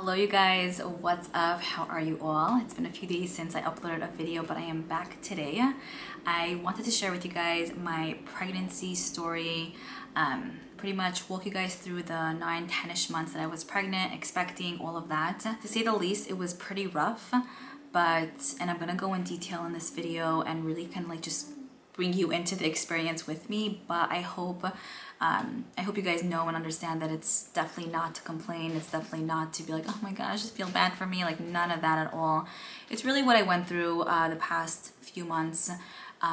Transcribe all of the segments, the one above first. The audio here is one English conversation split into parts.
Hello you guys, what's up? How are you all? It's been a few days since I uploaded a video, but I am back today. I wanted to share with you guys my pregnancy story, pretty much walk you guys through the 9-10ish months that I was pregnant, expecting, all of that. To say the least, it was pretty rough, and I'm gonna go in detail in this video and really kind of like just bring you into the experience with me, but I hope you guys know and understand that it's definitely not to complain. It's definitely not to be like, oh my gosh, just feel bad for me. Like, none of that at all. It's really what I went through the past few months,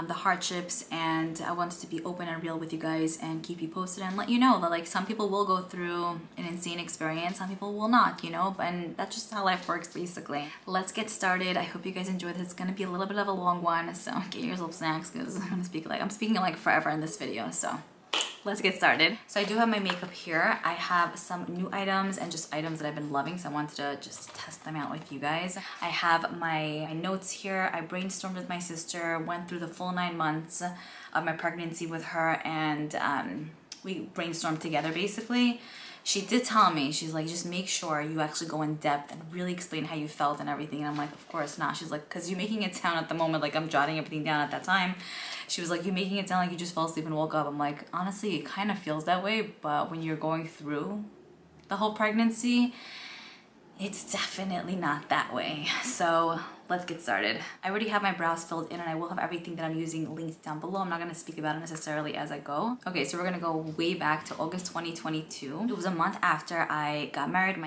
the hardships, and I wanted to be open and real with you guys and keep you posted and let you know that like some people will go through an insane experience, some people will not, you know, and that's just how life works basically. Let's get started. I hope you guys enjoy this. It's gonna be a little bit of a long one, so get yourself snacks because I'm speaking like forever in this video, so let's get started. So I do have my makeup here. I have some new items and just items that I've been loving, so I wanted to just test them out with you guys. I have my notes here. I brainstormed with my sister, went through the full 9 months of my pregnancy with her, and we brainstormed together basically. She did tell me, she's like, just make sure you actually go in depth and really explain how you felt and everything. And I'm like, of course not. She's like, because you're making it sound at the moment like I'm jotting everything down at that time. She was like, you're making it sound like you just fell asleep and woke up. I'm like, honestly, it kind of feels that way. But when you're going through the whole pregnancy, it's definitely not that way. So let's get started. I already have my brows filled in and I will have everything that I'm using linked down below. I'm not going to speak about it necessarily as I go. Okay, so we're going to go way back to August 2022. It was a month after I got married.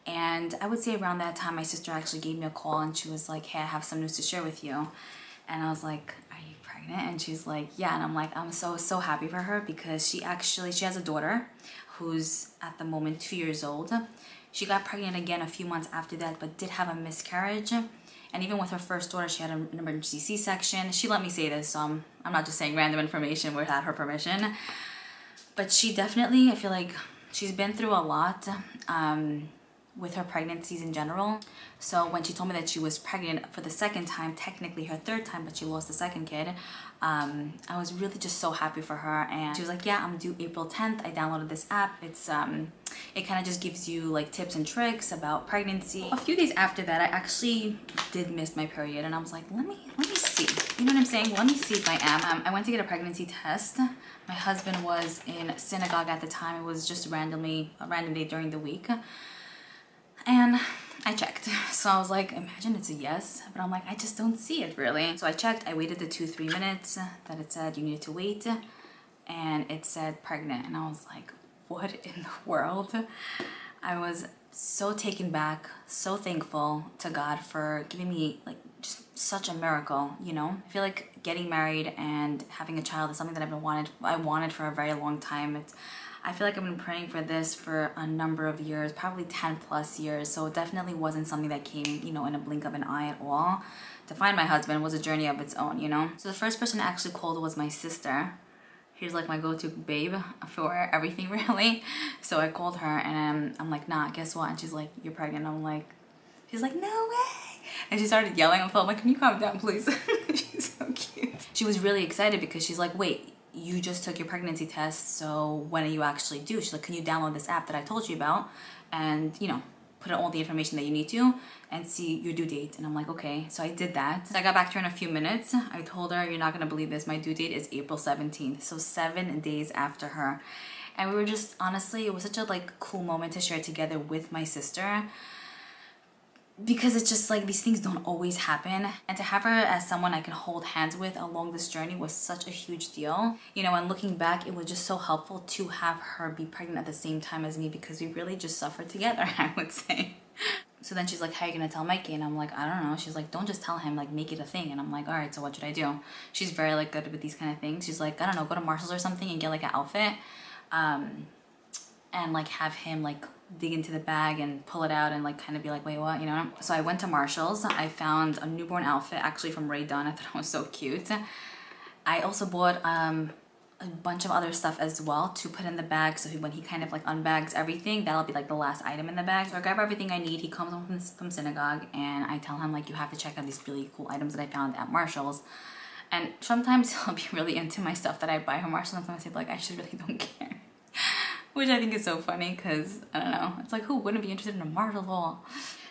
And I would say around that time, my sister actually gave me a call and she was like, hey, I have some news to share with you. And I was like, are you pregnant? And she's like, yeah. And I'm like, I'm so happy for her because she has a daughter who's at the moment 2 years old. She got pregnant again a few months after that, but did have a miscarriage. And even with her first daughter, she had an emergency C-section. She let me say this, so I'm not just saying random information without her permission. But she definitely, I feel like she's been through a lot with her pregnancies in general. So when she told me that she was pregnant for the second time, technically her third time, but she lost the second kid, I was really just so happy for her. And she was like, yeah, I'm due April 10th. I downloaded this app. It kind of just gives you like tips and tricks about pregnancy. A few days after that, I actually did miss my period and I was like, let me see. You know what I'm saying? Let me see if I am. I went to get a pregnancy test. My husband was in synagogue at the time. It was just a random day during the week. And I checked. So I was like, imagine it's a yes, but I'm like, I just don't see it really. So I checked, I waited the 2-3 minutes that it said you needed to wait, and it said pregnant. And I was like, what in the world? I was so taken back, so thankful to God for giving me like just such a miracle, you know? I feel like getting married and having a child is something that I wanted for a very long time. I feel like I've been praying for this for a number of years, probably 10+ years. So it definitely wasn't something that came, you know, in a blink of an eye at all. To find my husband was a journey of its own, you know? So the first person I actually called was my sister. She's like my go-to babe for everything really. So I called her and I'm like, nah, guess what? And she's like, you're pregnant. She's like, no way. And she started yelling. I'm like, can you calm down, please? She's so cute. She was really excited because she's like, wait, you just took your pregnancy test, so when are you actually due? She's like, can you download this app that I told you about and, you know, put in all the information that you need to and see your due date? And I'm like, okay. So I did that. So I got back to her in a few minutes. I told her, you're not gonna believe this, my due date is April 17th. So 7 days after her. And we were just, honestly, it was such a like cool moment to share together with my sister, because it's just like these things don't always happen, and to have her as someone I can hold hands with along this journey was such a huge deal, you know. And looking back, it was just so helpful to have her be pregnant at the same time as me because we really just suffered together, I would say. So then she's like, how are you gonna tell Mikey? And I'm like, I don't know. She's like, don't just tell him, like make it a thing. And I'm like, all right, so what should I do? She's very like good with these kind of things. She's like, I don't know, go to Marshall's or something and get like an outfit and like have him like dig into the bag and pull it out and like kind of be like, wait, what, you know? So I went to Marshall's. I found a newborn outfit actually from Ray Dunn. I thought it was so cute. I also bought a bunch of other stuff as well to put in the bag, so when he kind of like unbags everything, that'll be like the last item in the bag. So I grab everything I need. He comes home from synagogue and I tell him like, you have to check out these really cool items that I found at Marshall's. And sometimes he'll be really into my stuff that I buy from Marshall's, and sometimes he'll be like, I just really don't care. which I think is so funny because, I don't know, it's like, who wouldn't be interested in a marvel?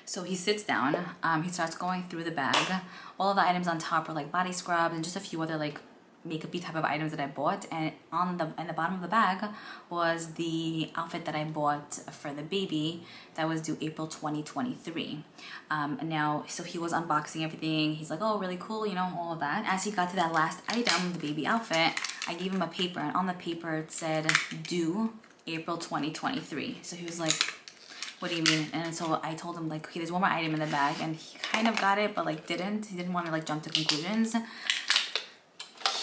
So he sits down, he starts going through the bag. All of the items on top were like body scrubs and just a few other like makeup-y type of items that I bought, and in the bottom of the bag was the outfit that I bought for the baby that was due April 2023. And now, so he was unboxing everything. He's like, oh, really cool, you know, all of that. As he got to that last item, the baby outfit, I gave him a paper, and on the paper it said due April 2023. So he was like, what do you mean? And so I told him like, okay, there's one more item in the bag, and he kind of got it, but like didn't. He didn't want to like jump to conclusions.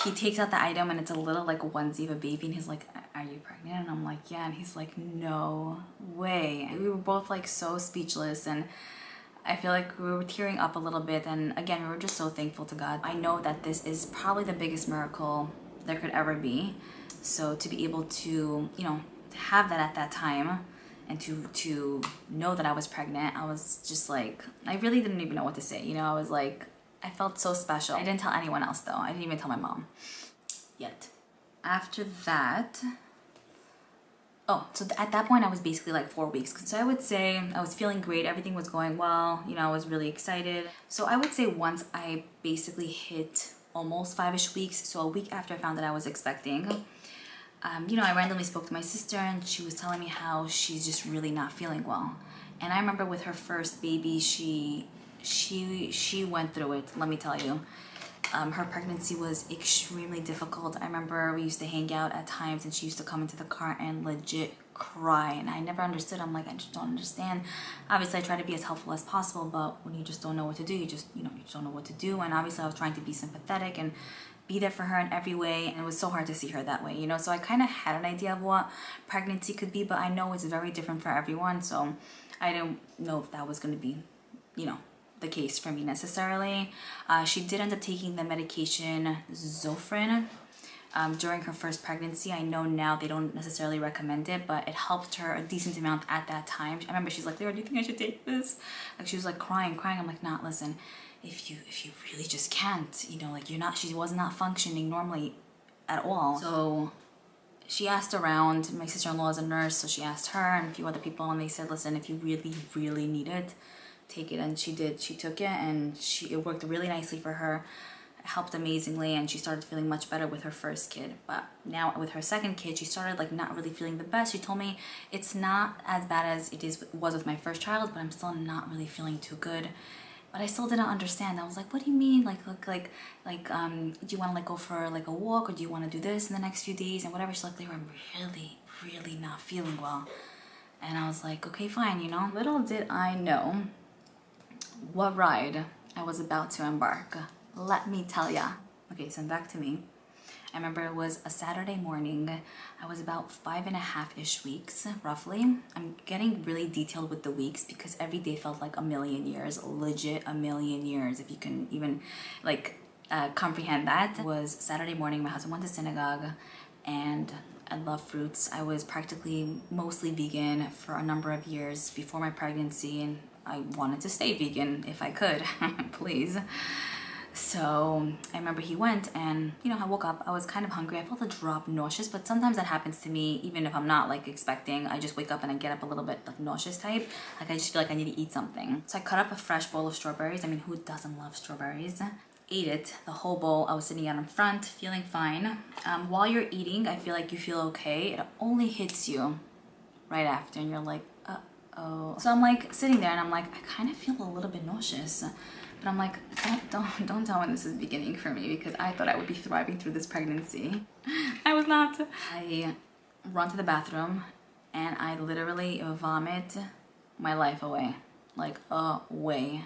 He takes out the item, and it's a little like onesie of a baby, and he's like, are you pregnant? And I'm like, yeah. And he's like, no way. And we were both like so speechless, and I feel like we were tearing up a little bit. And again, we were just so thankful to God. I know that this is probably the biggest miracle there could ever be. So to be able to, you know, to have that at that time, and to know that I was pregnant, I was just like, I really didn't even know what to say. You know, I was like, I felt so special. I didn't tell anyone else though. I didn't even tell my mom yet. After that, so at that point I was basically like 4 weeks. So I would say I was feeling great. Everything was going well. You know, I was really excited. So I would say once I basically hit almost 5-ish weeks, so a week after I found that I was expecting, you know, I randomly spoke to my sister, and she was telling me how she's just really not feeling well. And I remember with her first baby, she went through it, let me tell you. Her pregnancy was extremely difficult. I remember we used to hang out at times, and she used to come into the car and legit cry, and I never understood. I'm like, I just don't understand. Obviously I try to be as helpful as possible, but when you just don't know what to do, you just don't know what to do. And obviously I was trying to be sympathetic and be there for her in every way, and it was so hard to see her that way, you know. So I kind of had an idea of what pregnancy could be, but I know it's very different for everyone, so I didn't know if that was going to be, you know, the case for me necessarily. She did end up taking the medication Zofran during her first pregnancy. I know now they don't necessarily recommend it, but it helped her a decent amount at that time. I remember she's like, Liora, do you think I should take this? Like, she was like crying. I'm like, nah, listen, if you really just can't, you know, like she was not functioning normally at all. So she asked around. My sister-in-law is a nurse, so she asked her and a few other people, and they said, listen, if you really need it, take it. And she did. She took it, and it worked really nicely for her. It helped amazingly, and she started feeling much better with her first kid. But now with her second kid, she started like not really feeling the best. She told me it's not as bad as it was with my first child, but I'm still not really feeling too good. But I still didn't understand. I was like, what do you mean? Like, do you want to like go for like a walk, or do you want to do this in the next few days and whatever? She's like, Liora, I'm really not feeling well. And I was like, okay, fine, you know. Little did I know what ride I was about to embark. Let me tell ya. Okay, so back to me. I remember it was a Saturday morning. I was about 5.5-ish weeks, roughly. I'm getting really detailed with the weeks because every day felt like a million years, legit a million years, if you can even like comprehend that. It was Saturday morning. My husband went to synagogue, and I love fruits. I was practically mostly vegan for a number of years before my pregnancy, and I wanted to stay vegan if I could, please. So I remember he went, and you know, I woke up, I was kind of hungry. I felt a drop nauseous, but sometimes that happens to me even if I'm not like expecting. I just wake up and I get up a little bit like nauseous type. Like I just feel like I need to eat something. So I cut up a fresh bowl of strawberries. I mean, who doesn't love strawberries? Ate it, the whole bowl. I was sitting out in front, feeling fine. While you're eating, I feel like you feel okay. It only hits you right after, and you're like, uh-oh. So I'm like sitting there, and I'm like, I kind of feel a little bit nauseous. But I'm like, don't tell when this is beginning for me, because I thought I would be thriving through this pregnancy. I was not. I run to the bathroom, and I literally vomit my life away. Like, away.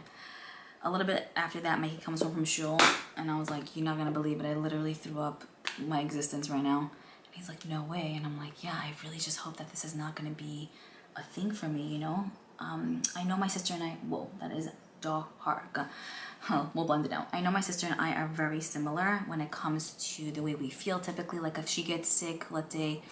A little bit after that, Mikey comes home from shul, and I was like, you're not gonna believe it, I literally threw up my existence right now. And he's like, no way. And I'm like, yeah, I really just hope that this is not gonna be a thing for me, you know? I know my sister and I, whoa, that is dark. We'll blend it out. I know my sister and I are very similar when it comes to the way we feel typically. Like if she gets sick, let's say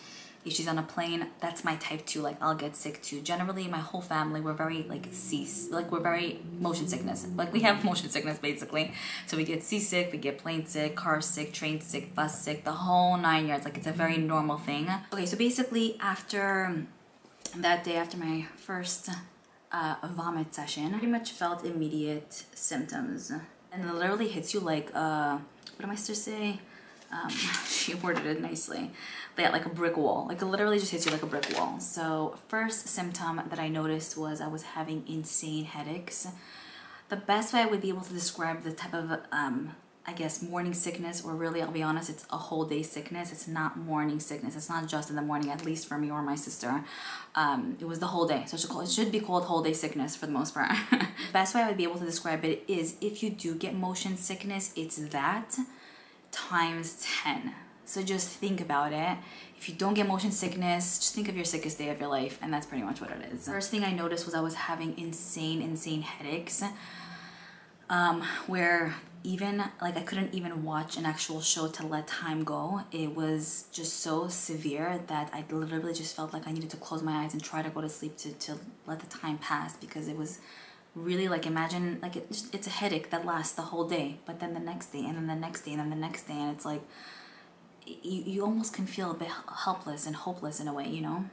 If she's on a plane, that's my type too. Like I'll get sick too. Generally, my whole family, we're very we're very motion sickness. Like we have motion sickness basically. So we get seasick, we get plane sick, car sick, train sick, bus sick, the whole 9 yards. Like it's a very normal thing. Okay, so basically after that day, after my first vomit session, I pretty much felt immediate symptoms. And it literally hits you like, what did my sister say? She worded it nicely. Like a brick wall. Like it literally just hits you like a brick wall. So first symptom that I noticed was I was having insane headaches. The best way I would be able to describe the type of, I guess, morning sickness, or really, I'll be honest, it's a whole day sickness. It's not morning sickness. It's not just in the morning, at least for me or my sister. It was the whole day. So it should be called whole day sickness for the most part. The best way I would be able to describe it is if you do get motion sickness, it's that times 10. So just think about it. If you don't get motion sickness, just think of your sickest day of your life, and that's pretty much what it is. First thing I noticed was I was having insane headaches, where even like I couldn't even watch an actual show to let time go. It was just so severe that I literally just felt like I needed to close my eyes and try to go to sleep to let the time pass, because it was really like, imagine like it's a headache that lasts the whole day, but then the next day and then the next day and then the next day, and it's like you almost can feel a bit helpless and hopeless in a way, you know?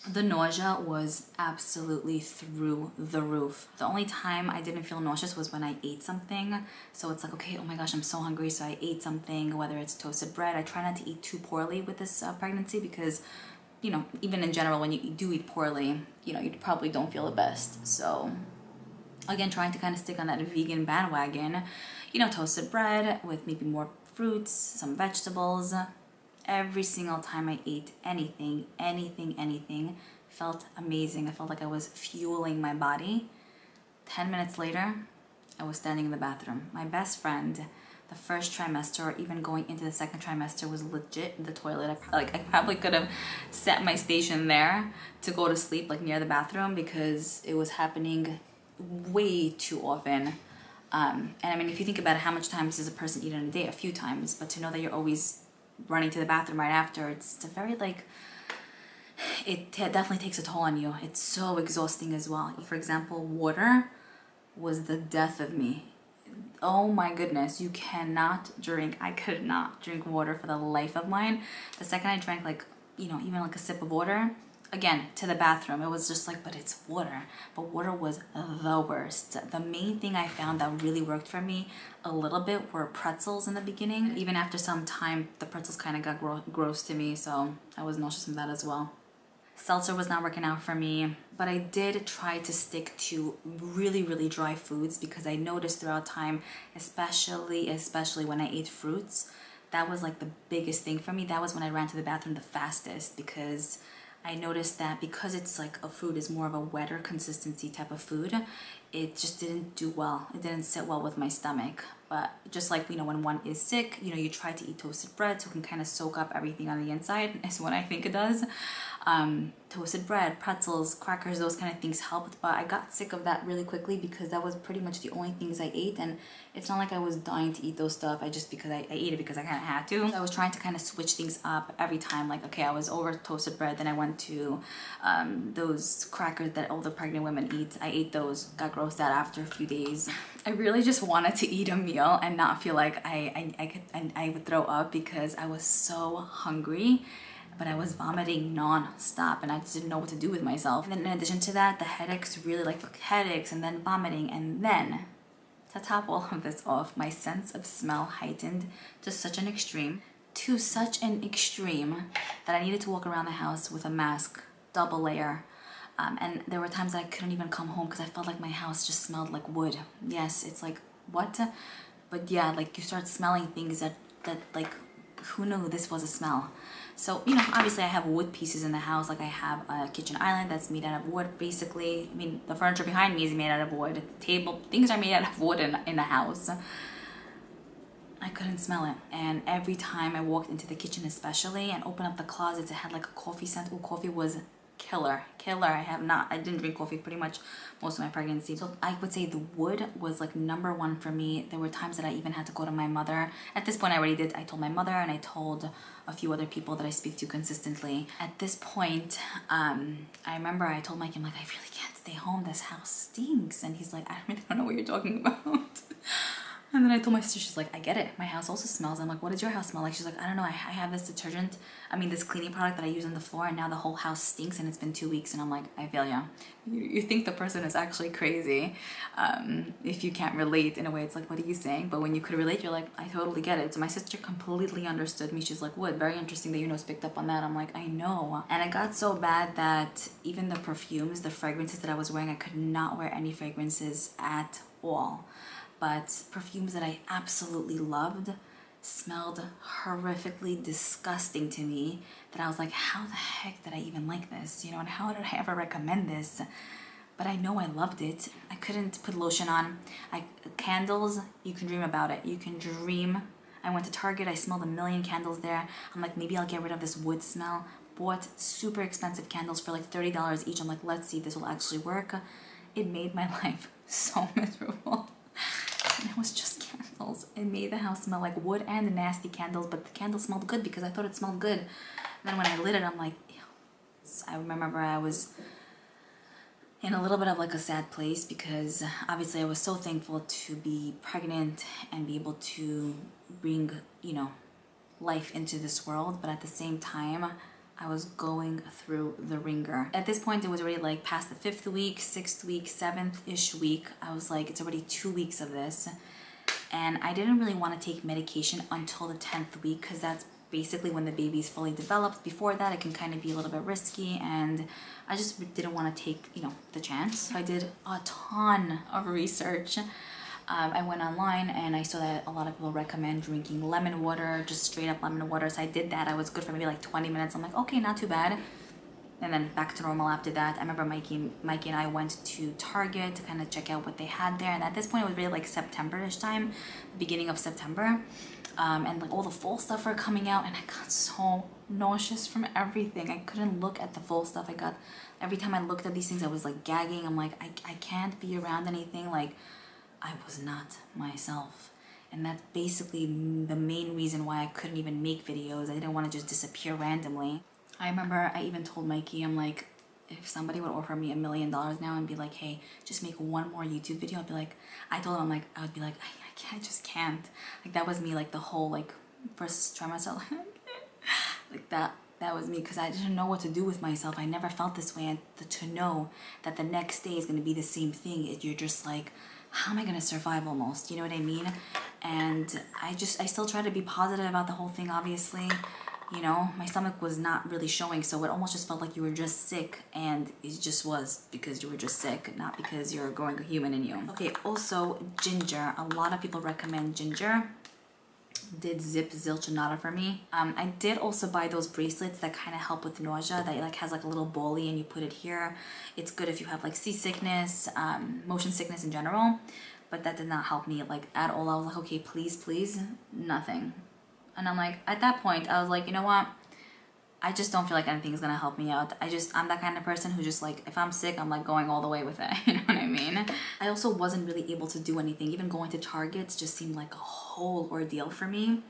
The nausea was absolutely through the roof. The only time I didn't feel nauseous was when I ate something. So it's like, okay, oh my gosh, I'm so hungry, so I ate something, whether it's toasted bread. I try not to eat too poorly with this pregnancy, because, you know, even in general, when you do eat poorly, you know, you probably don't feel the best. So again, trying to kind of stick on that vegan bandwagon, you know, toasted bread with maybe more fruits, some vegetables. Every single time I ate anything, felt amazing. I felt like I was fueling my body. 10 minutes later, I was standing in the bathroom. My best friend, the first trimester, or even going into the second trimester, was legit in the toilet. I probably could have set my station there to go to sleep, like near the bathroom, because it was happening way too often. And I mean, if you think about it, how much times does a person eat in a day? A few times. But to know that you're always running to the bathroom right after, it's a very like, it definitely takes a toll on you. It's so exhausting as well. For example, water was the death of me. Oh my goodness, you cannot drink. I could not drink water for the life of mine. The second I drank, like, you know, even like a sip of water, again, to the bathroom, it was just like, but it's water. But water was the worst. The main thing I found that really worked for me a little bit were pretzels in the beginning. Even after some time, the pretzels kind of got gross to me, so I was nauseous from that as well. Seltzer was not working out for me, but I did try to stick to really dry foods, because I noticed throughout time, especially when I ate fruits, that was like the biggest thing for me. That was when I ran to the bathroom the fastest, because I noticed that because it's like a fruit is more of a wetter consistency type of food, it just didn't do well. It didn't sit well with my stomach. But just like, you know, when one is sick, you know, you try to eat toasted bread so it can kind of soak up everything on the inside, is what I think it does. Toasted bread, pretzels, crackers, those kind of things helped, but I got sick of that really quickly, because that was pretty much the only things I ate, and it's not like I was dying to eat those stuff. I ate it because I kind of had to. So I was trying to kind of switch things up every time. Like, okay, I was over toasted bread, then I went to those crackers that all the pregnant women eat. I ate those, got grossed out after a few days. I really just wanted to eat a meal and not feel like I would throw up, because I was so hungry. But I was vomiting non-stop, and I just didn't know what to do with myself. And then in addition to that, the headaches, really like headaches, and then vomiting, and then to top all of this off, my sense of smell heightened to such an extreme that I needed to walk around the house with a mask, double layer. And there were times that I couldn't even come home because I felt like my house just smelled like wood. Yes, it's like, what? But yeah, like you start smelling things that like, who knew this was a smell? So, you know, obviously I have wood pieces in the house. Like I have a kitchen island that's made out of wood, basically. I mean, the furniture behind me is made out of wood. The table, things are made out of wood in the house. I couldn't smell it. And every time I walked into the kitchen especially and opened up the closets, it had like a coffee scent. Oh, coffee was killer. I didn't drink coffee pretty much most of my pregnancy. So I would say the wood was like number one for me. There were times that I even had to go to my mother. At this point I already did. I told my mother and I told a few other people that I speak to consistently. At this point, I remember I told Mike, I'm like, I really can't stay home. This house stinks. And he's like, I really don't know what you're talking about. And then I told my sister, she's like, I get it. My house also smells. I'm like, what does your house smell like? She's like, I don't know. I have this this cleaning product that I use on the floor, and now the whole house stinks and it's been 2 weeks. And I'm like, I feel ya. You think the person is actually crazy if you can't relate in a way. It's like, what are you saying? But when you could relate, you're like, I totally get it. So my sister completely understood me. She's like, Wood, very interesting that you picked up on that. I'm like, I know. And it got so bad that even the perfumes, the fragrances that I was wearing, I could not wear any fragrances at all. But perfumes that I absolutely loved smelled horrifically disgusting to me, that I was like, how the heck did I even like this? And how did I ever recommend this? But I know I loved it. I couldn't put lotion on. Candles, you can dream about it. You can dream. I went to Target, I smelled a million candles there. I'm like, maybe I'll get rid of this wood smell. Bought super expensive candles for like $30 each. I'm like, let's see if this will actually work. It made my life so miserable. And it was just candles. It made the house smell like wood and nasty candles, but the candles smelled good because I thought it smelled good. And then when I lit it, I'm like, ew. I remember I was in a little bit of like a sad place because obviously I was so thankful to be pregnant and be able to bring, life into this world. But at the same time, I was going through the ringer. At this point, it was already like past the 5th week, 6th week, 7th-ish week. I was like, it's already 2 weeks of this. And I didn't really want to take medication until the 10th week because that's basically when the baby's fully developed. Before that, it can kind of be a little bit risky, and I just didn't want to take, the chance. So I did a ton of research. I went online and I saw that a lot of people recommend drinking lemon water, just straight up lemon water. So I did that. I was good for maybe like 20 minutes. I'm like, okay, not too bad. And then back to normal after that. I remember Mikey and I went to Target to kind of check out what they had there. And at this point, it was really like September-ish time, beginning of September. And like all the fall stuff were coming out, and I got so nauseous from everything. I couldn't look at the fall stuff. Every time I looked at these things, I was like gagging. I'm like, I can't be around anything. Like, I was not myself. And that's basically the main reason why I couldn't even make videos. I didn't want to just disappear randomly. I remember I even told Mikey, I'm like, if somebody would offer me $1 million now and be like, hey, just make one more YouTube video, I'd be like, I told him, I would be like, I just can't. Like, that was me, like the whole like first trimester, like that was me, because I didn't know what to do with myself. I never felt this way. And to know that the next day is going to be the same thing, you're just like, how am I going to survive almost? You know what I mean? And I still try to be positive about the whole thing, obviously. My stomach was not really showing, so it almost just felt like you were just sick, and it just was because you were just sick, not because you're growing a human in you. Okay, also ginger. A lot of people recommend ginger. Did zip zilch nada for me. I did also buy those bracelets that kind of help with nausea, that like has like a little bolly and you put it here. It's good if you have like seasickness, motion sickness in general, but that did not help me like at all. I was like, okay, please, nothing. And I'm like, at that point, I was like, you know what? I just don't feel like anything is gonna help me out. I'm that kind of person who just like, if I'm sick, I'm like going all the way with it. You know what I mean? I also wasn't really able to do anything. Even going to Targets just seemed like a whole ordeal for me.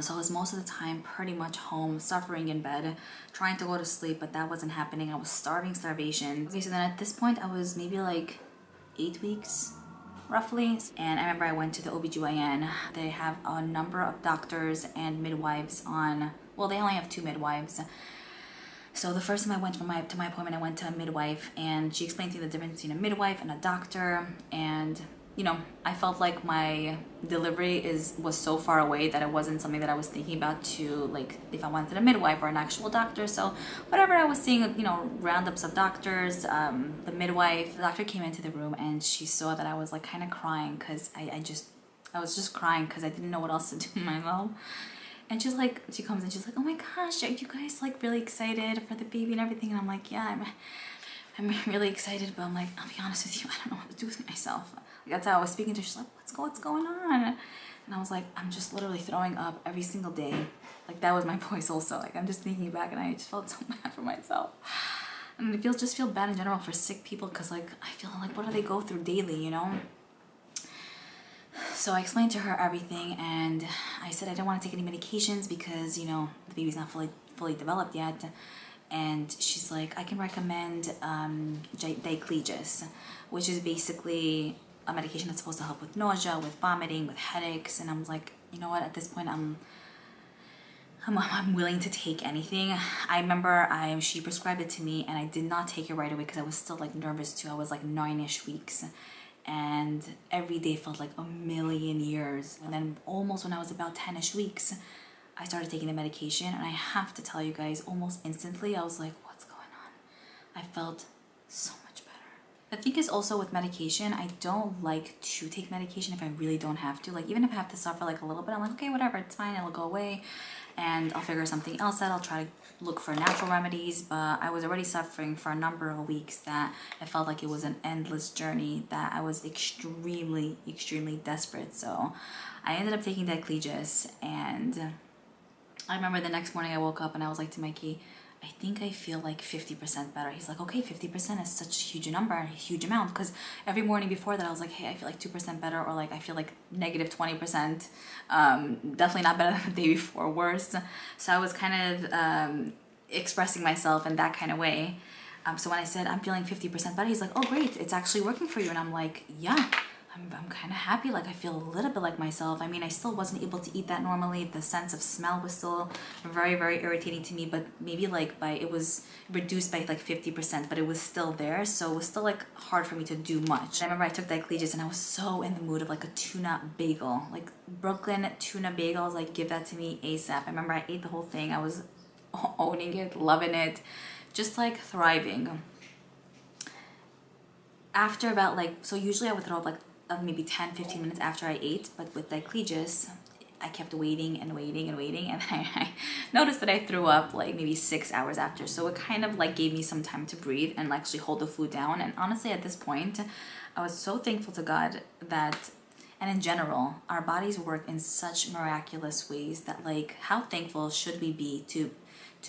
So I was most of the time pretty much home, suffering in bed, trying to go to sleep, but that wasn't happening. I was starvation. Okay, so then at this point, I was maybe like 8 weeks, roughly. And I remember I went to the OBGYN. They have a number of doctors and midwives on, well, they only have 2 midwives. So the first time I went to my appointment, I went to a midwife, and she explained to me the difference between a midwife and a doctor. And I felt like my delivery was so far away that it wasn't something that I was thinking about to, like, if I wanted a midwife or an actual doctor. So whatever I was seeing, roundups of doctors, the doctor came into the room and she saw that I was like kind of crying, because I was just crying because I didn't know what else to do with myself. And she comes in, she's like, oh my gosh, are you guys like really excited for the baby and everything? And I'm like, yeah, I'm really excited, but I'm like, I'll be honest with you, I don't know what to do with myself. That's how I was speaking to her. She's like, what's going on? And I was like, I'm just literally throwing up every single day. Like that was my voice also. Like I'm just thinking back and I just felt so bad for myself. And I just feel bad in general for sick people because like I feel like what do they go through daily, you know? So I explained to her everything and I said I don't want to take any medications because, you know, the baby's not fully developed yet. And she's like, I can recommend diclegis, which is basically a medication that's supposed to help with nausea, with vomiting, with headaches. And I was like, you know what, at this point I'm willing to take anything. I remember she prescribed it to me and I did not take it right away because I was still like nervous too. I was like 9-ish weeks and every day felt like a million years. And then almost when I was about 10-ish weeks, I started taking the medication and I have to tell you guys, almost instantly, I was like, what's going on? I felt so much better. The thing is also with medication, I don't like to take medication if I really don't have to. Like even if I have to suffer like a little bit, I'm like, okay, whatever, it's fine, it'll go away. And I'll figure something else out. I'll try to look for natural remedies, but I was already suffering for a number of weeks that I felt like it was an endless journey, that I was extremely, extremely desperate. So I ended up taking diclegis, and I remember the next morning I woke up and I was like to Mikey, I think I feel like 50% better. He's like, okay, 50% is such a huge number, a huge amount. Because every morning before that I was like, hey, I feel like 2% better, or like I feel like negative 20%. Definitely not better than the day before, worse. So I was kind of expressing myself in that kind of way. So when I said I'm feeling 50% better, he's like, oh great, it's actually working for you. And I'm like, yeah. I'm kind of happy, like I feel a little bit like myself. I mean, I still wasn't able to eat that normally. The sense of smell was still very, very irritating to me, but maybe like it was reduced by like 50%, but it was still there. So it was still like hard for me to do much. I remember I took diclegis and I was so in the mood of like a tuna bagel, like Brooklyn tuna bagel. I was like, give that to me ASAP. I remember I ate the whole thing. I was owning it, loving it, just like thriving. After about like, so usually I would throw up like maybe 10-15 minutes after I ate, but with diclegis I kept waiting and waiting and waiting, and I noticed that I threw up like maybe 6 hours after. So it kind of like gave me some time to breathe and actually hold the food down. And honestly at this point I was so thankful to God that, and in general, our bodies work in such miraculous ways that like how thankful should we be to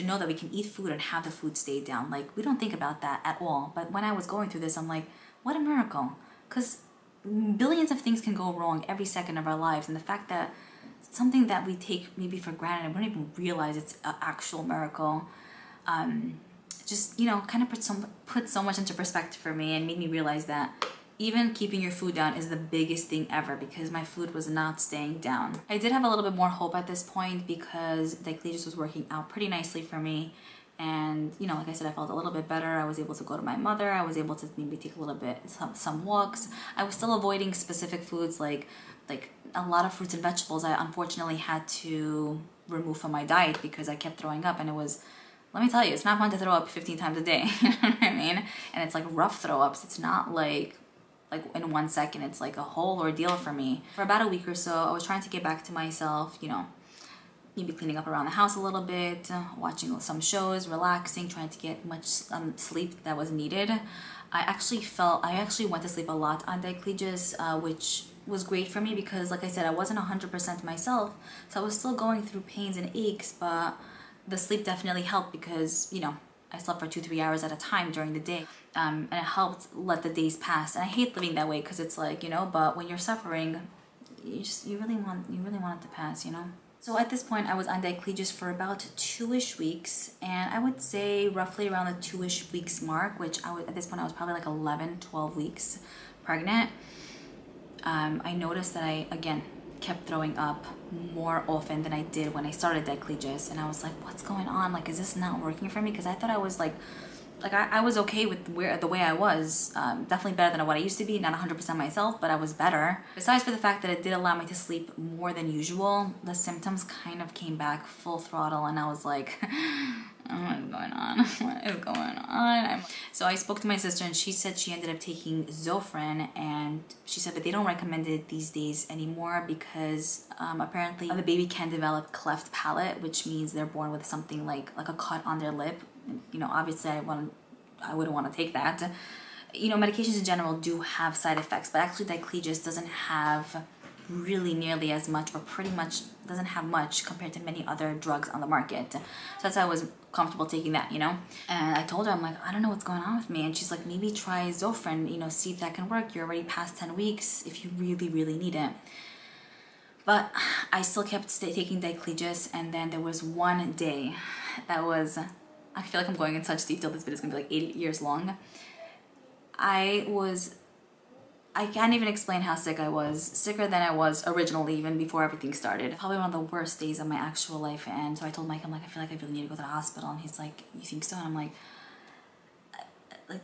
know that we can eat food and have the food stay down. Like we don't think about that at all. But when I was going through this, I'm like, what a miracle. Because billions of things can go wrong every second of our lives, and the fact that something that we take maybe for granted and we don't even realize it's an actual miracle, just, you know, kind of put so much into perspective for me and made me realize that even keeping your food down is the biggest thing ever, because my food was not staying down. I did have a little bit more hope at this point because diclegis was working out pretty nicely for me. And, you know, like I said, I felt a little bit better. I was able to go to my mother. I was able to maybe take a little bit, some walks. I was still avoiding specific foods like a lot of fruits and vegetables. I unfortunately had to remove from my diet because I kept throwing up, and it was, let me tell you, it's not fun to throw up 15 times a day. You know what I mean? And it's like rough throw ups. It's not like in 1 second. It's like a whole ordeal for me. For about a week or so, I was trying to get back to myself, you know, maybe cleaning up around the house a little bit, watching some shows, relaxing, trying to get much sleep that was needed. I actually went to sleep a lot on diclegis, which was great for me because, like I said, I wasn't 100% myself, so I was still going through pains and aches, but the sleep definitely helped because, you know, I slept for 2-3 hours at a time during the day, and it helped let the days pass. And I hate living that way because it's like, you know, but when you're suffering, you really want it to pass, you know. So at this point, I was on diclegis for about 2-ish weeks, and I would say roughly around the 2-ish weeks mark, which at this point I was probably like 11-12 weeks pregnant. I noticed that I, again, kept throwing up more often than I did when I started diclegis, and I was like, what's going on? Like, is this not working for me? Because I thought I was like I was okay with the way I was, definitely better than what I used to be, not 100% myself, but I was better. Besides for the fact that it did allow me to sleep more than usual, the symptoms kind of came back full throttle, and I was like, what is going on? What is going on? So I spoke to my sister, and she said she ended up taking Zofran, and she said that they don't recommend it these days anymore because apparently the baby can develop cleft palate, which means they're born with something like a cut on their lip. You know, obviously I wouldn't want to take that. You know, medications in general do have side effects, but actually diclegis doesn't have really nearly as much, or pretty much doesn't have much compared to many other drugs on the market. So that's why I was comfortable taking that, you know. And I told her, I'm like, I don't know what's going on with me. And she's like, maybe try Zofran, you know, see if that can work. You're already past 10 weeks if you really, really need it. But I still kept taking diclegis, and then there was one day that was, I feel like I'm going in such detail, this video is gonna be like 8 years long. I can't even explain how sick I was. Sicker than I was originally, even before everything started. Probably one of the worst days of my actual life. And so I told Mike, I'm like, I feel like I really need to go to the hospital. And he's like, you think so? And I'm like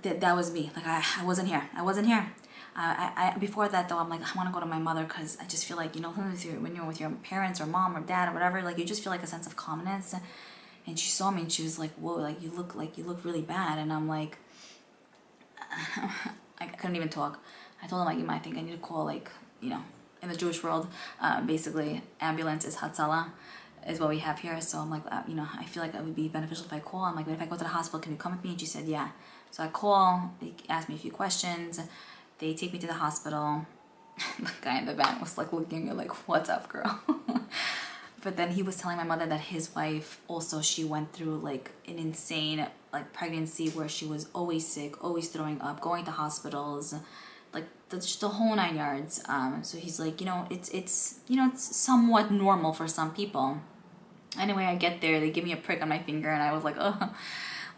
that was me. Like I wasn't here. I wasn't here. Before that though, I'm like, I want to go to my mother, because I just feel like, you know, when you're with your parents or mom or dad or whatever, like you just feel like a sense of calmness. And she saw me and she was like, whoa, like you look really bad. And I'm like, I couldn't even talk. I told him, like, I think I need to call, like, you know, in the Jewish world, basically ambulance is Hatzalah, is what we have here. So I'm like, you know, I feel like it would be beneficial if I call. I'm like, but if I go to the hospital, can you come with me? And she said, yeah. So I call, they asked me a few questions. They take me to the hospital. The guy in the van was like looking at me like, what's up, girl? But then he was telling my mother that his wife also, she went through like an insane like pregnancy where she was always sick, always throwing up, going to hospitals, like the whole 9 yards. So he's like, you know, it's somewhat normal for some people. Anyway, I get there, they give me a prick on my finger, and I was like, oh,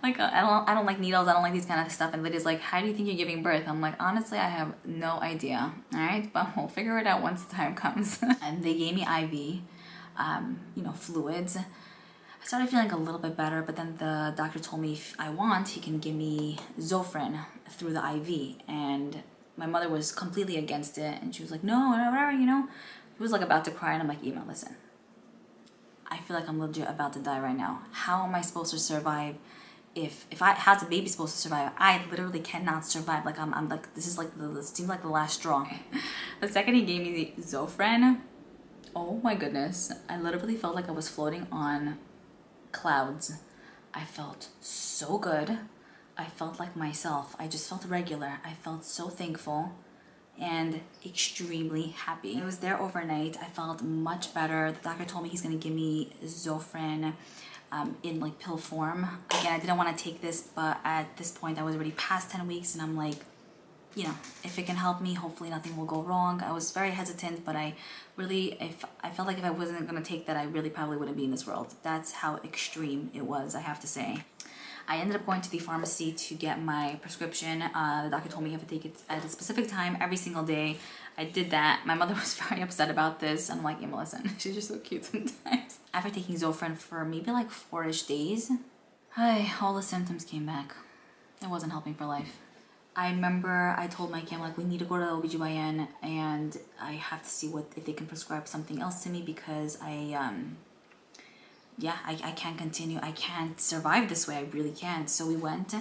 like I don't like needles, I don't like these kind of stuff. And Lydia's like, how do you think you're giving birth? I'm like, honestly, I have no idea. All right, but we'll figure it out once the time comes. And they gave me IV, you know, fluids. I started feeling a little bit better, but then the doctor told me if I want, he can give me Zofran through the IV. And my mother was completely against it, and she was like, no, whatever, you know. She was like about to cry, and I'm like, Ema, listen, I feel like I'm legit about to die right now. How am I supposed to survive? How's a baby supposed to survive? I literally cannot survive. Like I'm like, this is like this seems like the last straw. The second he gave me the Zofran, oh my goodness, I literally felt like I was floating on clouds. I felt so good. I felt like myself. I just felt regular. I felt so thankful and extremely happy. I was there overnight. I felt much better. The doctor told me he's gonna give me Zofran in like pill form. Again, I didn't want to take this, but at this point I was already past 10 weeks, and I'm like, you know, if it can help me, hopefully nothing will go wrong. I was very hesitant, but I felt like if I wasn't gonna take that, I really probably wouldn't be in this world. That's how extreme it was, I have to say. I ended up going to the pharmacy to get my prescription. The doctor told me I have to take it at a specific time every single day. I did that. My mother was very upset about this. I'm like, yeah, listen, she's just so cute sometimes. After taking Zofran for maybe like 4-ish days, all the symptoms came back. It wasn't helping for life. I remember I told Mikey, I'm like, we need to go to the OBGYN, and I have to see if they can prescribe something else to me, because I can't continue. I can't survive this way. I really can't. So we went,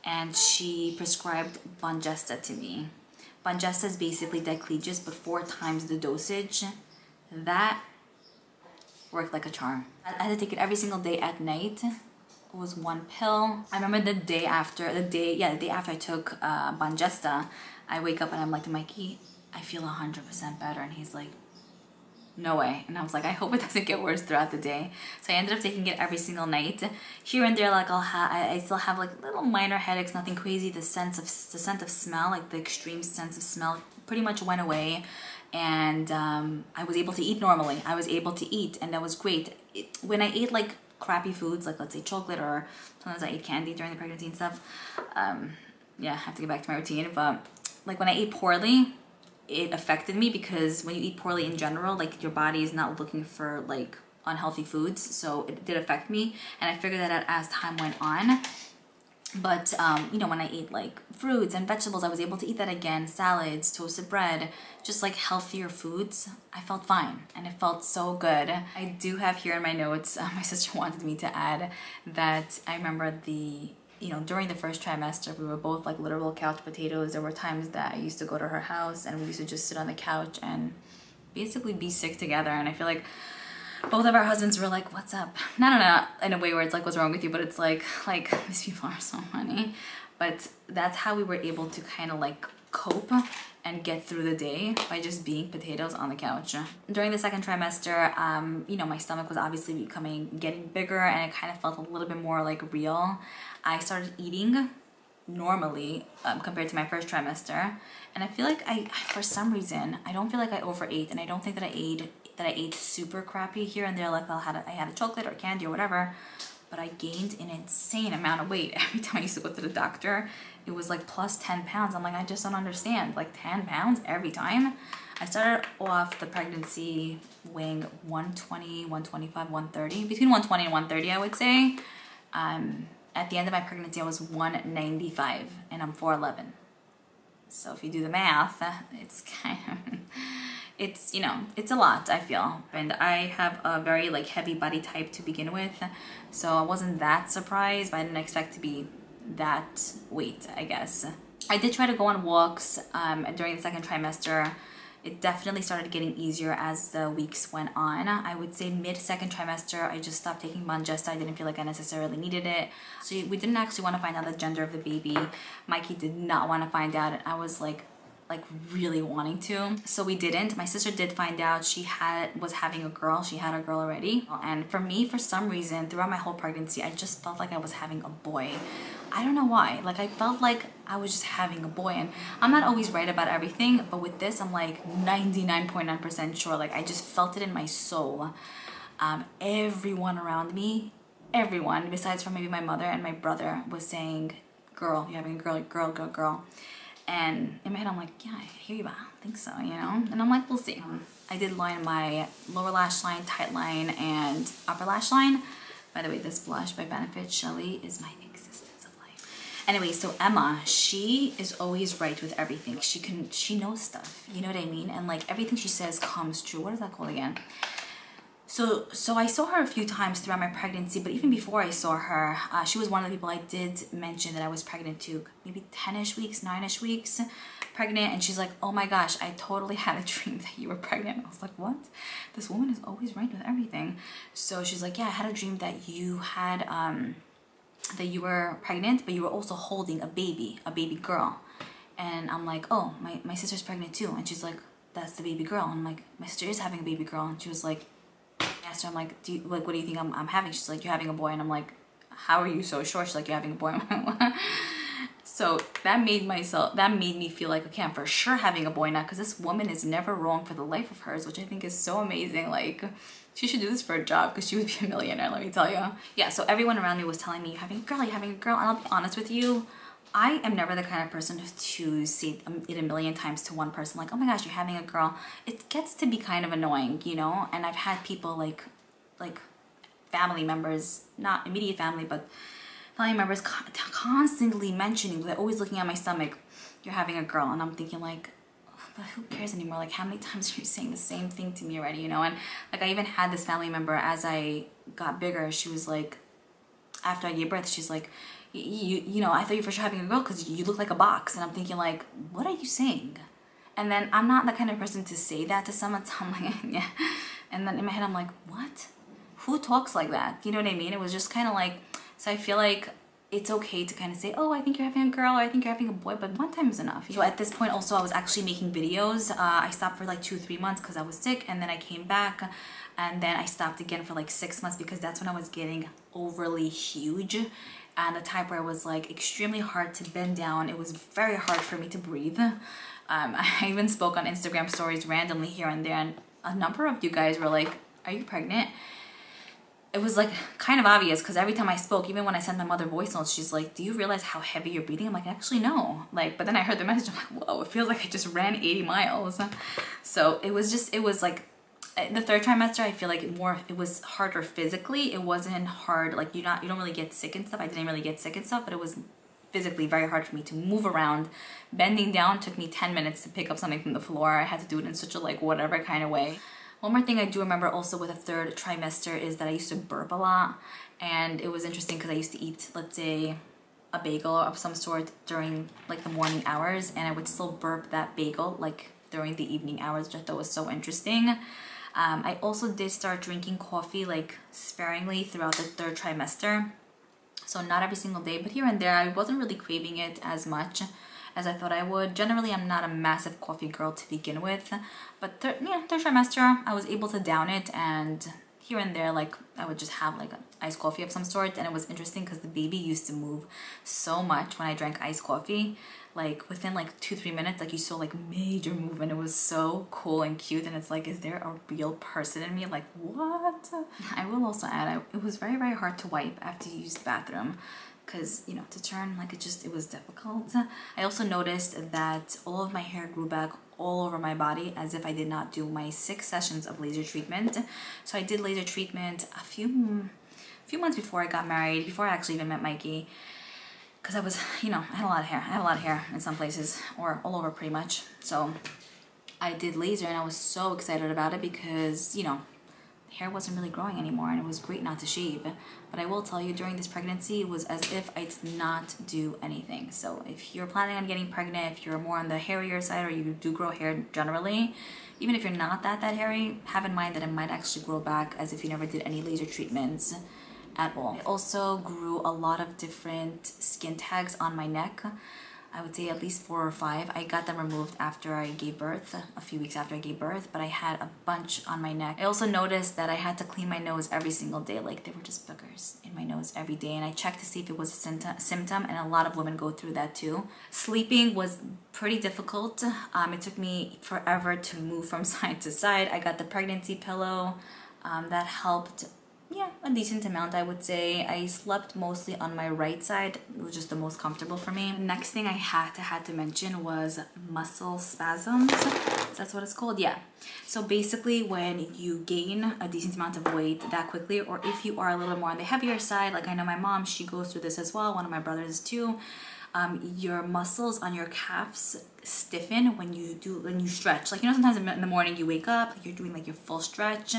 and she prescribed Bongesta to me. Bongesta is basically diclegis, but 4 times the dosage. That worked like a charm. I had to take it every single day at night. It was 1 pill. I remember the day after I took Bongesta, I wake up and I'm like to Mikey, I feel 100% better. And he's like, no way. And I was like, I hope it doesn't get worse throughout the day. So I ended up taking it every single night. Here and there, like I still have like little minor headaches, nothing crazy. The scent of smell, like the extreme sense of smell, pretty much went away. And I was able to eat normally. I was able to eat, and that was great. When I ate like crappy foods, like let's say chocolate, or sometimes I ate candy during the pregnancy and stuff. Yeah, I have to get back to my routine. But like when I ate poorly, it affected me, because when you eat poorly in general, like your body is not looking for like unhealthy foods. So it did affect me, and I figured that out as time went on. But you know, when I ate like fruits and vegetables, I was able to eat that again, salads, toasted bread, just like healthier foods. I felt fine, and it felt so good. I do have here in my notes, my sister wanted me to add that I remember during the first trimester, we were both like literal couch potatoes. There were times that I used to go to her house, and we used to just sit on the couch and basically be sick together. And I feel like both of our husbands were like, what's up? Not in a way where it's like, what's wrong with you? But it's like these people are so funny. But that's how we were able to kind of like cope and get through the day by just being potatoes on the couch. During the second trimester, you know, my stomach was obviously getting bigger, and it kind of felt a little bit more like real. I started eating normally compared to my first trimester, and I feel like for some reason, I don't feel like I overate, and I don't think that I ate super crappy here and there, like I had a chocolate or candy or whatever, but I gained an insane amount of weight. Every time I used to go to the doctor, it was like plus 10 pounds. I'm like, I just don't understand, like 10 pounds every time. I started off the pregnancy weighing 120, 125, 130, between 120 and 130, I would say. At the end of my pregnancy, I was 195, and I'm 4'11". So if you do the math, it's kind of, it's, you know, it's a lot, I feel. And I have a very like heavy body type to begin with, so I wasn't that surprised, but I didn't expect to be that weight, I guess. I did try to go on walks during the second trimester. It definitely started getting easier as the weeks went on. I would say mid-second trimester, I just stopped taking Monjesta. I didn't feel like I necessarily needed it. So we didn't actually want to find out the gender of the baby. Mikey did not want to find out, and I was like really wanting to. So we didn't. My sister did find out. She was having a girl. She had a girl already. And for me, for some reason, throughout my whole pregnancy, I just felt like I was having a boy. I don't know why. Like I felt like I was just having a boy, and I'm not always right about everything, but with this, I'm like 99.9% sure. Like I just felt it in my soul. Everyone around me, everyone besides from maybe my mother and my brother, was saying, "Girl, you're having a girl, girl, girl, girl." And in my head, I'm like, yeah, I hear you, but I don't think so, you know? And I'm like, we'll see. I did line my lower lash line, tight line, and upper lash line. By the way, this blush by Benefit Shelley is my existence of life. Anyway, so Emma, she is always right with everything. She knows stuff, you know what I mean? And like everything she says comes true. What is that called again? So I saw her a few times throughout my pregnancy, but even before I saw her, she was one of the people I did mention that I was pregnant to, maybe 10-ish weeks, 9-ish weeks pregnant, and she's like, oh my gosh, I totally had a dream that you were pregnant. I was like, what? This woman is always right with everything. So she's like, yeah, I had a dream that you had, that you were pregnant, but you were also holding a baby girl. And I'm like, oh, my sister's pregnant too. And she's like, that's the baby girl. And I'm like, my sister is having a baby girl. And she was like, asked her, I'm like, what do you think I'm having? She's like, you're having a boy. And I'm like, how are you so sure? She's like, you're having a boy. So that made me feel like, okay, I'm for sure having a boy now, because this woman is never wrong for the life of hers, which I think is so amazing. Like, she should do this for a job, because she would be a millionaire, let me tell you. Yeah, so everyone around me was telling me, you're having a girl, you're having a girl. And I'll be honest with you, I am never the kind of person to say it a million times to one person, like, oh my gosh, you're having a girl. It gets to be kind of annoying, you know? And I've had people like family members, not immediate family, but family members constantly mentioning, they're always looking at my stomach, you're having a girl. And I'm thinking like, but who cares anymore? Like, how many times are you saying the same thing to me already, you know? And like, I even had this family member, as I got bigger, she was like, after I gave birth, she's like, you know, I thought you were for sure having a girl because you look like a box. And I'm thinking like, what are you saying? And then I'm not the kind of person to say that to someone, so I'm like, yeah. And then in my head, I'm like, what? Who talks like that? You know what I mean? It was just kind of like, so I feel like it's okay to kind of say, oh, I think you're having a girl, or I think you're having a boy, but one time is enough. So at this point also, I was actually making videos. I stopped for like 2-3 months because I was sick, and then I came back, and then I stopped again for like 6 months because that's when I was getting overly huge, and the type where it was like extremely hard to bend down. It was very hard for me to breathe. I even spoke on Instagram stories randomly here and there, and a number of you guys were like, are you pregnant? It was like kind of obvious, because every time I spoke, even when I sent my mother voice notes, she's like, do you realize how heavy you're breathing? I'm like, actually no. Like, but then I heard the message, I'm like, whoa, it feels like I just ran 80 miles. So it was like the third trimester, I feel like it was harder physically. It wasn't hard, like you don't really get sick and stuff. I didn't really get sick and stuff, but it was physically very hard for me to move around. Bending down took me 10 minutes to pick up something from the floor. I had to do it in such a like whatever kind of way. One more thing I do remember also with a third trimester is that I used to burp a lot. And it was interesting because I used to eat, let's say, a bagel of some sort during like the morning hours, and I would still burp that bagel like during the evening hours, which I thought was so interesting. I also did start drinking coffee like sparingly throughout the third trimester. So not every single day, but here and there. I wasn't really craving it as much. as I thought I would. Generally, I'm not a massive coffee girl to begin with, but third trimester, I was able to down it, and here and there, like I would just have like an iced coffee of some sort. And it was interesting because the baby used to move so much when I drank iced coffee. Like within like 2-3 minutes, like you saw like major movement. It was so cool and cute, and it's like, is there a real person in me? Like, what? I will also add, it was very, very hard to wipe after you use the bathroom, because, you know, to turn, like it was difficult. I also noticed that all of my hair grew back all over my body, as if I did not do my 6 sessions of laser treatment. So I did laser treatment a few months before I got married, before I actually even met Mikey, because I was, you know, I had a lot of hair. I had a lot of hair in some places, or all over pretty much. So I did laser, and I was so excited about it because, you know, hair wasn't really growing anymore, and it was great not to shave. But I will tell you, during this pregnancy, it was as if I did not do anything. So if you're planning on getting pregnant, if you're more on the hairier side, or you do grow hair generally, even if you're not that hairy, have in mind that it might actually grow back as if you never did any laser treatments at all. I also grew a lot of different skin tags on my neck. I would say at least 4 or 5. I got them removed after I gave birth, a few weeks after I gave birth, but I had a bunch on my neck. I also noticed that I had to clean my nose every single day. Like, there were just boogers in my nose every day, and I checked to see if it was a symptom, and a lot of women go through that too. Sleeping was pretty difficult. It took me forever to move from side to side. I got the pregnancy pillow. That helped, yeah, a decent amount, I would say. I slept mostly on my right side. It was just the most comfortable for me. The next thing I had to mention was muscle spasms. That's what it's called, yeah. So basically, when you gain a decent amount of weight that quickly, or if you are a little more on the heavier side, like I know my mom, she goes through this as well, one of my brothers too, your muscles on your calves stiffen when you stretch. Like, you know, sometimes in the morning you wake up, you're doing like your full stretch.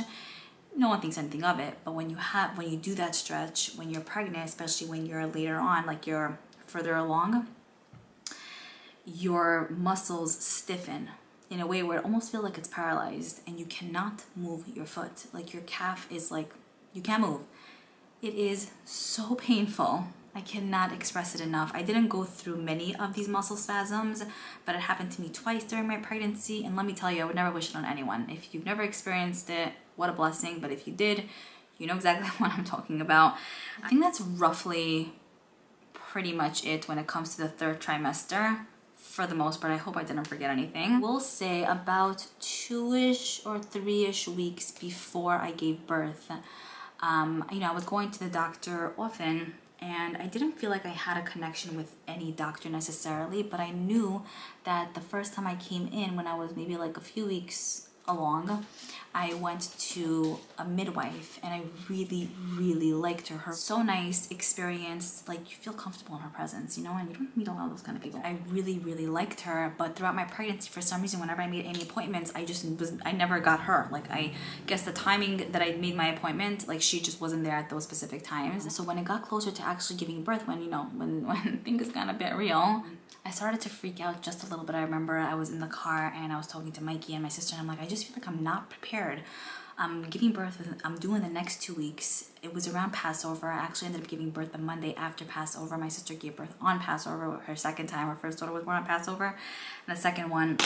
No one thinks anything of it, but when you do that stretch, when you're pregnant, especially when you're later on, like you're further along, your muscles stiffen in a way where it almost feels like it's paralyzed, and you cannot move your foot. Like, your calf is like, you can't move. It is so painful. I cannot express it enough. I didn't go through many of these muscle spasms, but it happened to me twice during my pregnancy, and let me tell you, I would never wish it on anyone. If you've never experienced it, what a blessing, but if you did, you know exactly what I'm talking about. I think that's roughly pretty much it when it comes to the 3rd trimester, for the most part. I hope I didn't forget anything. We'll say about 2-ish or 3-ish weeks before I gave birth, you know, I was going to the doctor often, and I didn't feel like I had a connection with any doctor necessarily, but I knew that the first time I came in, when I was maybe like a few weeks along, I went to a midwife, and I really, really liked her. Her so nice, experienced, like you feel comfortable in her presence, you know, and you don't meet a lot of those kind of people. I really, really liked her, but throughout my pregnancy, for some reason, whenever I made any appointments, I never got her. Like, I guess the timing that I made my appointment, like, she just wasn't there at those specific times. So when it got closer to actually giving birth, when, you know, when things got a bit real, I started to freak out just a little bit. I remember I was in the car, and I was talking to Mikey and my sister, and I'm like, I just feel like I'm not prepared. I'm giving birth, I'm doing the next 2 weeks. It was around Passover. I actually ended up giving birth the Monday after Passover. My sister gave birth on Passover, her second time. Her first daughter was born on Passover, and the second one.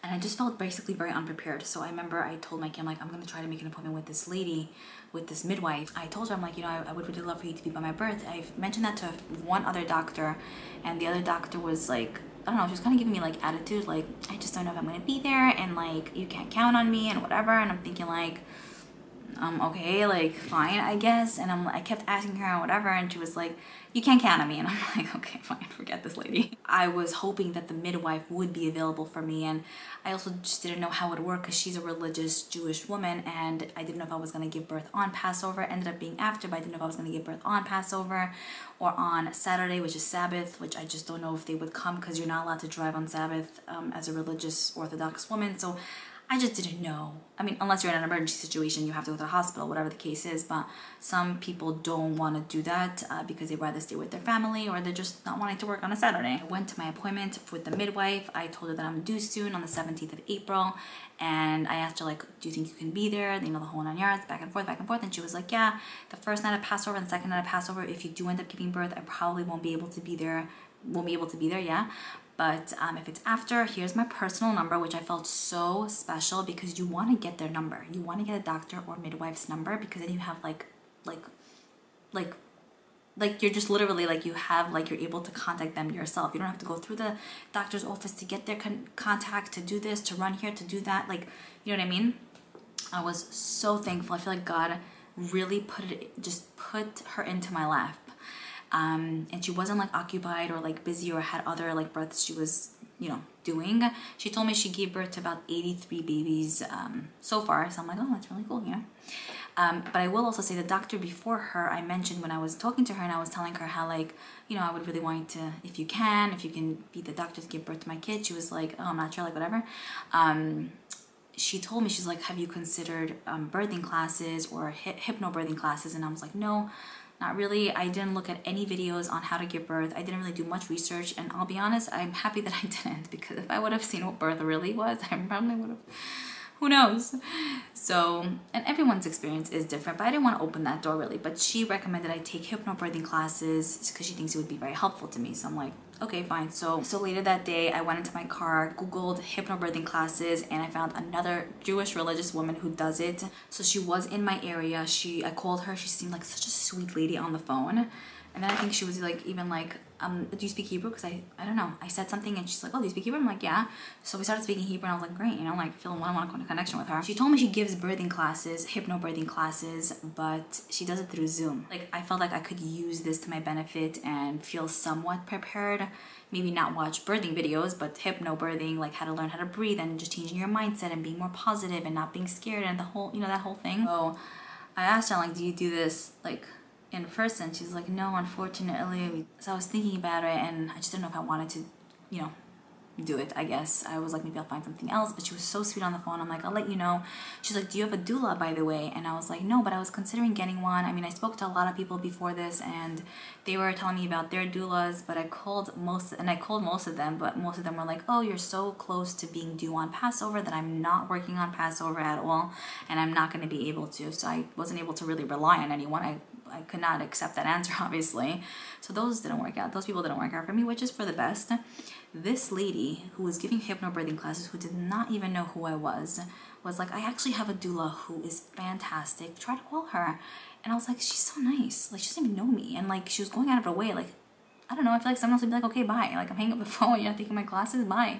And I just felt basically very unprepared. So I remember I told Mikey, I'm like, I'm going to try to make an appointment with this lady, with this midwife. I told her, I'm like, you know, I would really love for you to be by my birth. I've mentioned that to one other doctor, and the other doctor was like, I don't know, she was kind of giving me like attitude, like, I just don't know if I'm going to be there, and like, you can't count on me and whatever. And I'm thinking like, okay, like, fine, I guess. And I kept asking her and whatever, and she was like, you can't count on me. And I'm like, okay, fine, forget this lady. I was hoping that the midwife would be available for me, and I also just didn't know how it would work because she's a religious Jewish woman, and I didn't know if I was going to give birth on Passover. It ended up being after, but I didn't know if I was going to give birth on Passover or on Saturday, which is Sabbath, which I just don't know if they would come because you're not allowed to drive on Sabbath as a religious Orthodox woman. So I just didn't know. I mean, unless you're in an emergency situation, you have to go to the hospital, whatever the case is. But some people don't want to do that because they'd rather stay with their family, or they're just not wanting to work on a Saturday. I went to my appointment with the midwife. I told her that I'm due soon on the 17th of April. And I asked her, like, do you think you can be there? You know, the whole 9 yards, back and forth, back and forth. And she was like, yeah, the first night of Passover and the second night of Passover, if you do end up giving birth, I probably won't be able to be there won't be able to be there, yeah. But if it's after, here's my personal number, which I felt so special because you want to get their number. You want to get a doctor or midwife's number because then you have like you're just literally like you have like you're able to contact them yourself. You don't have to go through the doctor's office to get their contact, to do this, to run here, to do that. Like, you know what I mean? I was so thankful. I feel like God really put her into my lap. And she wasn't like occupied or like busy or had other like births she was, you know, doing. She told me she gave birth to about 83 babies so far. So I'm like, oh, that's really cool, you know. But I will also say the doctor before her, I mentioned when I was talking to her and I was telling her how like, you know, I would really want you to, if you can be the doctor to give birth to my kid. She was like, oh, I'm not sure, like whatever. She told me, she's like, have you considered birthing classes or hypnobirthing classes? And I was like, no, not really. I didn't look at any videos on how to give birth. I didn't really do much research, and I'll be honest, I'm happy that I didn't, because if I would have seen what birth really was, I probably would have, who knows? So, and everyone's experience is different, but I didn't want to open that door really. But she recommended I take hypnobirthing classes because she thinks it would be very helpful to me. So I'm like, okay, fine. So later that day, I went into my car, Googled hypnobirthing classes, and I found another Jewish religious woman who does it. So she was in my area. I called her. She seemed like such a sweet lady on the phone. And then I think she was like, even like, do you speak Hebrew? Because I don't know. I said something and she's like, oh, do you speak Hebrew? I'm like, yeah. So we started speaking Hebrew and I was like, great, you know, like feeling I want a connection with her. She told me she gives birthing classes, hypnobirthing classes, but she does it through Zoom. Like, I felt like I could use this to my benefit and feel somewhat prepared. Maybe not watch birthing videos, but hypnobirthing, like how to learn how to breathe and just changing your mindset and being more positive and not being scared and the whole, you know, that whole thing. So I asked her, like, do you do this, like, in person? She's like, no, unfortunately. So I was thinking about it and I just didn't know if I wanted to, you know, do it, I guess. I was like, maybe I'll find something else, but she was so sweet on the phone. I'm like, I'll let you know. She's like, do you have a doula, by the way? And I was like, no, but I was considering getting one. I mean, I spoke to a lot of people before this and they were telling me about their doulas, but I called most of them, but most of them were like, oh, you're so close to being due on Passover that I'm not working on Passover at all and I'm not going to be able to. So I wasn't able to really rely on anyone. I could not accept that answer, obviously. So those didn't work out. Those people didn't work out for me, which is for the best. This lady who was giving hypnobirthing classes, who did not even know who I was like, I actually have a doula who is fantastic. Try to call her. And I was like, she's so nice. Like, she doesn't even know me. And like, she was going out of her way. Like, I don't know. I feel like someone else would be like, okay, bye. Like, I'm hanging up the phone. You're not taking my classes. Bye.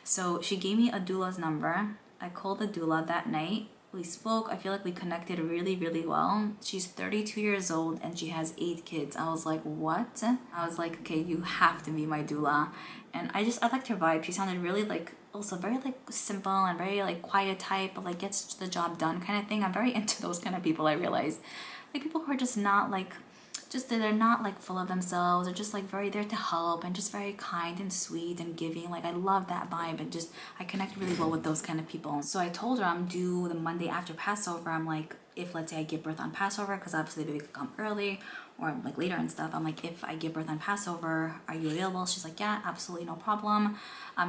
So she gave me a doula's number. I called the doula that night. We spoke. I feel like we connected really, really well. She's 32 years old and she has 8 kids. I was like, what? I was like, okay, you have to be my doula. And I liked her vibe. She sounded really like, also very like simple and very like quiet type, but like gets the job done kind of thing. I'm very into those kind of people, I realize. Like people who are just not like, they're not like full of themselves. They're just like very there to help and just very kind and sweet and giving. Like I love that vibe and just I connect really well with those kind of people. So I told her I'm due the Monday after Passover. I'm like, if let's say I give birth on Passover, because obviously the baby could come early or like later and stuff. I'm like, if I give birth on Passover, are you available? She's like, yeah, absolutely, no problem.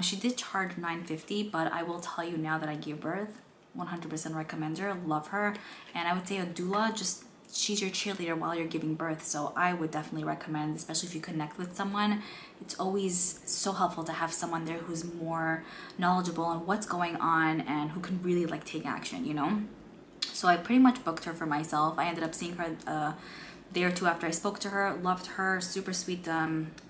She did charge $9.50, but I will tell you now that I gave birth, 100% recommend her, love her. And I would say a doula, just she's your cheerleader while you're giving birth. So I would definitely recommend, especially if you connect with someone, it's always so helpful to have someone there who's more knowledgeable on what's going on and who can really like take action, you know? So I pretty much booked her for myself. I ended up seeing her a day or two after I spoke to her. Loved her, super sweet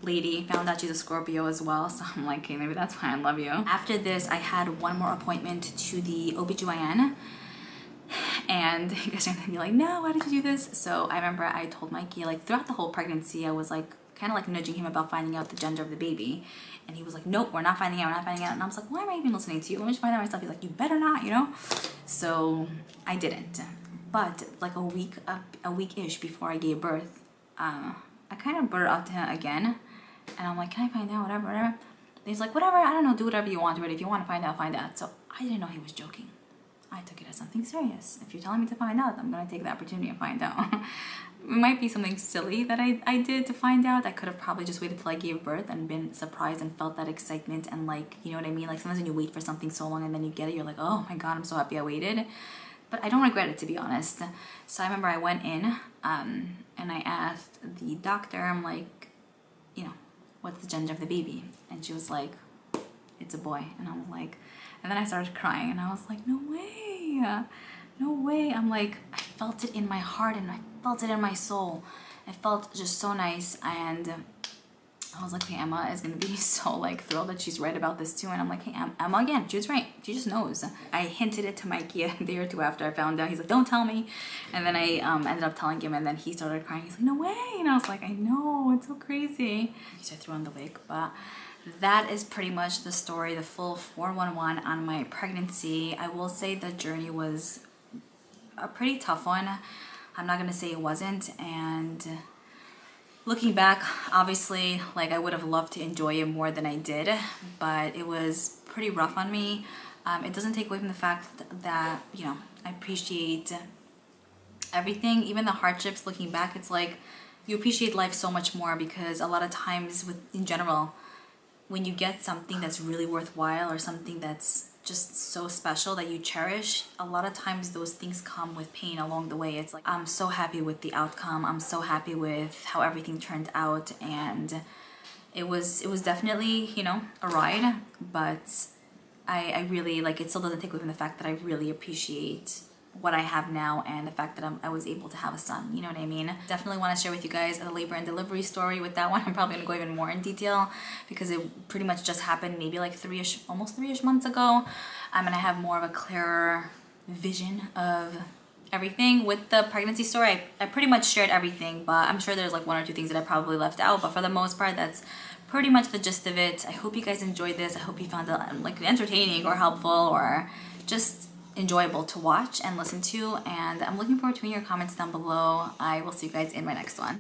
lady. Found out she's a Scorpio as well, so I'm like, okay, maybe that's why I love you. After this, I had one more appointment to the OB/GYN. And you guys are gonna be like, no, why did you do this? So I remember I told Mikey, like throughout the whole pregnancy, I was like kind of like nudging him about finding out the gender of the baby. And he was like, nope, we're not finding out, we're not finding out. And I was like, why am I even listening to you? Let me just find out myself. He's like, you better not, you know? So I didn't. But like a week-ish before I gave birth, I kind of brought it up to him again. And I'm like, can I find out, whatever, whatever? And he's like, whatever, I don't know, do whatever you want, but if you want to find out, find out. So I didn't know he was joking. I took it as something serious. If you're telling me to find out, I'm going to take the opportunity and find out. It might be something silly that I did to find out. I could have probably just waited till I gave birth and been surprised and felt that excitement and like, you know what I mean? Like sometimes when you wait for something so long and then you get it, you're like, oh my God, I'm so happy I waited. But I don't regret it, to be honest. So I remember I went in and I asked the doctor, I'm like, you know, what's the gender of the baby? And she was like, it's a boy. And I was like, and then I started crying and I was like, no way, no way. I'm like, I felt it in my heart and I felt it in my soul. It felt just so nice. And I was like, okay, Emma is gonna be so like thrilled that she's right about this too. And I'm like, hey, Emma again, she was right. She just knows. I hinted it to Mikey a day or two after I found out. He's like, don't tell me. And then I ended up telling him, and then he started crying. He's like, no way. And I was like, I know, it's so crazy. So I threw on the wig, but that is pretty much the story, the full 411 on my pregnancy. I will say the journey was a pretty tough one. I'm not gonna say it wasn't. And looking back, obviously, like I would have loved to enjoy it more than I did, but it was pretty rough on me. It doesn't take away from the fact that, you know, I appreciate everything, even the hardships. Looking back, it's like you appreciate life so much more, because a lot of times in general, when you get something that's really worthwhile or something that's just so special that you cherish, a lot of times those things come with pain along the way. It's like, I'm so happy with the outcome. I'm so happy with how everything turned out. And it was definitely, you know, a ride, but I really, like, it still doesn't take away from the fact that I really appreciate what I have now and the fact that I was able to have a son, you know what I mean? Definitely want to share with you guys a labor and delivery story. With that one, I'm probably gonna go even more in detail because it pretty much just happened maybe like almost three-ish months ago. I'm gonna have more of a clearer vision of everything. With the pregnancy story, I pretty much shared everything, but I'm sure there's like one or two things that I probably left out, but for the most part, that's pretty much the gist of it. I hope you guys enjoyed this. I hope you found it like entertaining or helpful or just enjoyable to watch and listen to, and I'm looking forward to your comments down below. I will see you guys in my next one.